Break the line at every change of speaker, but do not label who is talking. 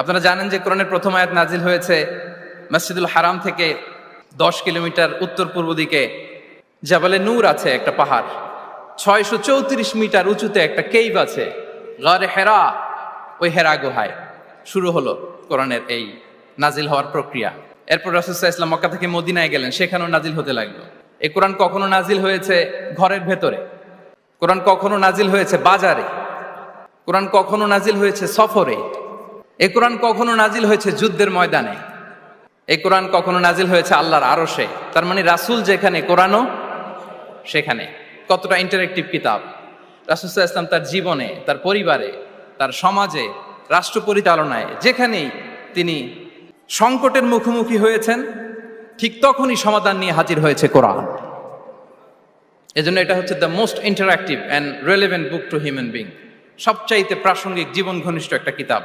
আপনারা জানেন যে কোরআনের প্রথম আয়াত নাজিল হয়েছে মসজিদুল হারাম থেকে 10 কিলোমিটার উত্তর পূর্ব দিকে জাবালে নূর আছে, একটা পাহাড়। 634 মিটার উঁচুতে একটা কেইভ আছে, গারে হেরা। ওই হেরা গুহায় শুরু হলো কোরআনের এই নাজিল হওয়ার প্রক্রিয়া। এরপর রাসূল সাল্লাল্লাহু আলাইহি ওয়াসাল্লাম মক্কা থেকে মদিনায় গেলেন, সেখানেও নাজিল হতে লাগলো। এই কোরআন কখনো নাজিল হয়েছে ঘরের ভেতরে, কোরআন কখনো নাজিল হয়েছে বাজারে, কোরআন কখনো নাজিল হয়েছে সফরে, এই কোরআন কখনো নাজিল হয়েছে যুদ্ধের ময়দানে, এই কোরআন কখনো নাজিল হয়েছে আল্লাহর আরশে। তার মানে রাসূল যেখানে, কোরআনও সেখানে। কতটা ইন্টারেক্টিভ কিতাব! রাসূল সাল্লাল্লাহু আলাইহি ওয়াসাল্লাম তার জীবনে, তার পরিবারে, তার সমাজে, রাষ্ট্র পরিচালনায় যেখানেই তিনি সংকটের মুখোমুখি হয়েছেন, ঠিক তখনই সমাধান নিয়ে হাজির হয়েছে কোরআন। এজন্য এটা হচ্ছে the most interactive and relevant book to human being, সবচাইতে প্রাসঙ্গিক, জীবন ঘনিষ্ঠ একটা কিতাব।